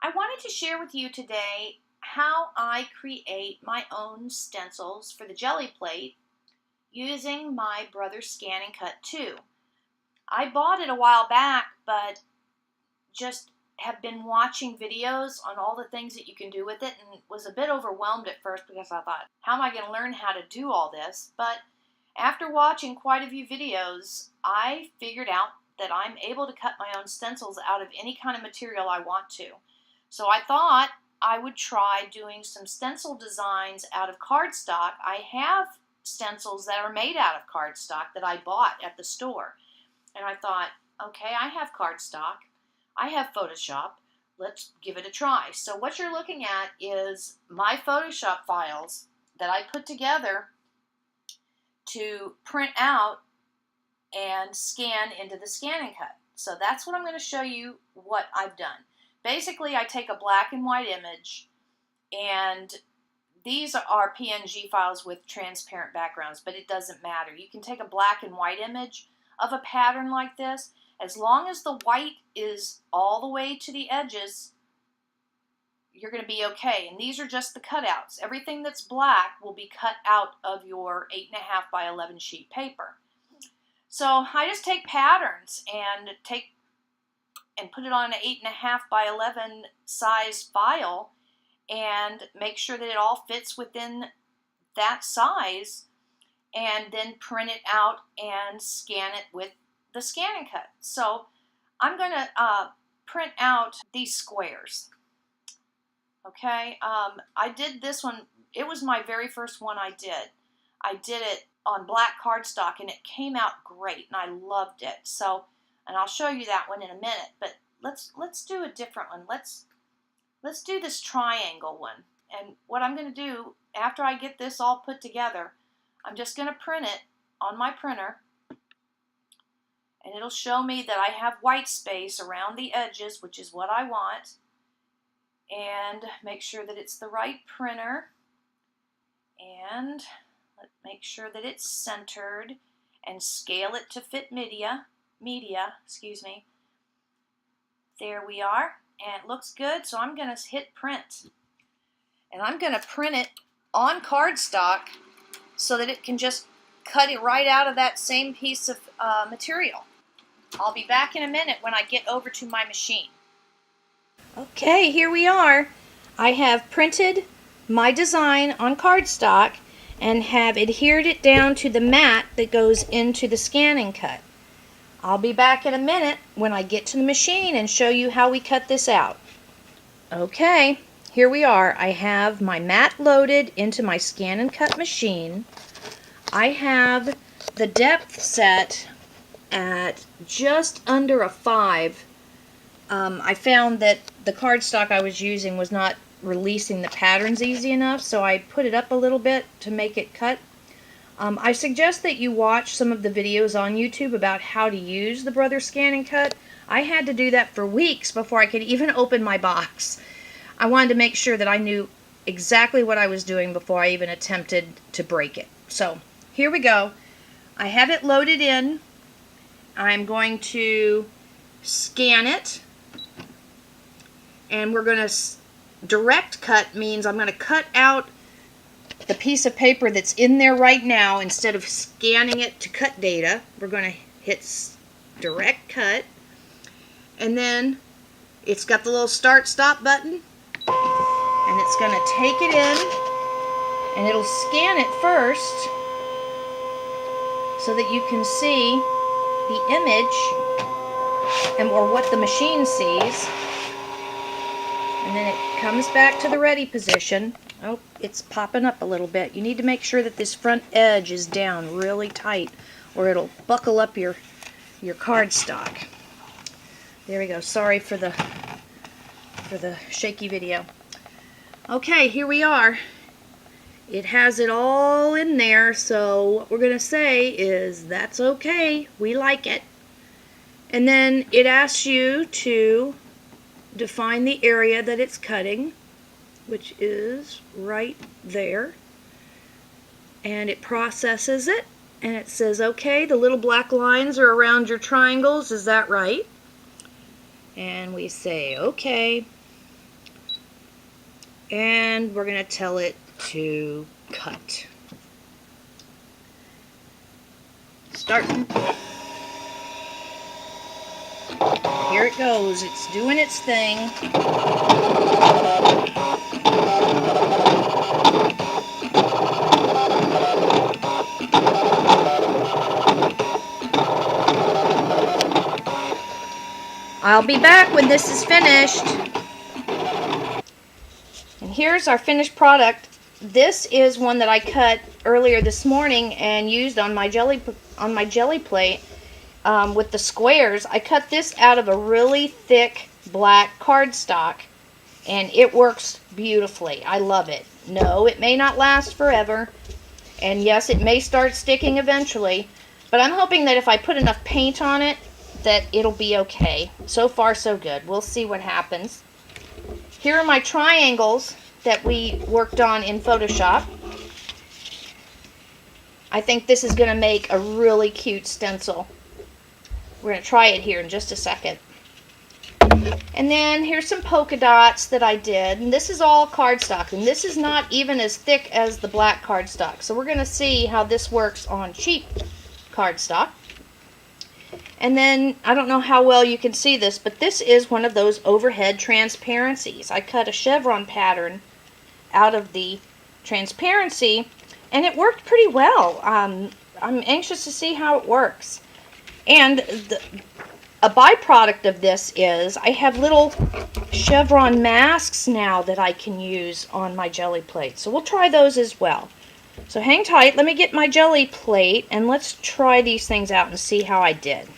I wanted to share with you today how I create my own stencils for the Gelli Plate using my Brother Scan and Cut 2. I bought it a while back, but just have been watching videos on all the things that you can do with it and was a bit overwhelmed at first because I thought, how am I going to learn how to do all this? But after watching quite a few videos, I figured out that I'm able to cut my own stencils out of any kind of material I want to. So I thought I would try doing some stencil designs out of cardstock. I have stencils that are made out of cardstock that I bought at the store. And I thought, okay, I have cardstock. I have Photoshop. Let's give it a try. So what you're looking at is my Photoshop files that I put together to print out and scan into the Scan and Cut. So that's what I'm going to show you what I've done. Basically, I take a black and white image, and these are PNG files with transparent backgrounds, but it doesn't matter. You can take a black and white image of a pattern like this. As long as the white is all the way to the edges, you're going to be okay. And these are just the cutouts. Everything that's black will be cut out of your 8.5 by 11 sheet paper. So I just take patterns and put it on an 8.5 by 11 size file and make sure that it all fits within that size, and then print it out and scan it with the Scan and Cut. So I'm going to print out these squares. Okay, I did this one. It was my very first one I did. I did it on black cardstock and it came out great and I loved it. So, and I'll show you that one in a minute, but let's do a different one. Let's do this triangle one. And what I'm going to do after I get this all put together, I'm just going to print it on my printer, and it'll show me that I have white space around the edges, which is what I want, and make sure that it's the right printer, and make sure that it's centered, and scale it to fit media, excuse me. There we are, and it looks good, so I'm going to hit print. And I'm going to print it on cardstock so that it can just cut it right out of that same piece of material. I'll be back in a minute when I get over to my machine. Okay, here we are. I have printed my design on cardstock and have adhered it down to the mat that goes into the Scan and Cut. I'll be back in a minute when I get to the machine and show you how we cut this out. Okay, here we are. I have my mat loaded into my Scan and Cut machine. I have the depth set at just under a 5. I found that the cardstock I was using was not releasing the patterns easy enough, so I put it up a little bit to make it cut. I suggest that you watch some of the videos on YouTube about how to use the Brother Scan and Cut. I had to do that for weeks before I could even open my box. I wanted to make sure that I knew exactly what I was doing before I even attempted to break it. So here we go. I have it loaded in. I'm going to scan it, and we're going to direct cut means I'm going to cut out the piece of paper that's in there right now. Instead of scanning it to cut data, we're going to hit direct cut, and then it's got the little start stop button, and it's going to take it in, and it'll scan it first so that you can see the image or what the machine sees, and then it comes back to the ready position. Oh, it's popping up a little bit. You need to make sure that this front edge is down really tight or it'll buckle up your cardstock. There we go. Sorry for the shaky video. Okay, here we are. It has it all in there, so what we're going to say is that's okay. We like it. And then it asks you to define the area that it's cutting, which is right there, and it processes it, and it says, okay, the little black lines are around your triangles, is that right? And we say, okay, And we're going to tell it to cut. Starting. Here it goes. It's doing its thing. I'll be back when this is finished. And here's our finished product. This is one that I cut earlier this morning and used on my jelly plate with the squares. I cut this out of a really thick black cardstock, and it works beautifully. I love it. No, it may not last forever, and yes, it may start sticking eventually, but I'm hoping that if I put enough paint on it, that it'll be okay. So far, so good. We'll see what happens. Here are my triangles that we worked on in Photoshop. I think this is going to make a really cute stencil. We're going to try it here in just a second. And then here's some polka dots that I did. And this is all cardstock. And this is not even as thick as the black cardstock. So we're going to see how this works on cheap cardstock. And then, I don't know how well you can see this, but this is one of those overhead transparencies. I cut a chevron pattern out of the transparency, and it worked pretty well. I'm anxious to see how it works. And a byproduct of this is I have little chevron masks now that I can use on my jelly plate. So we'll try those as well. So hang tight. Let me get my jelly plate, and let's try these things out and see how I did.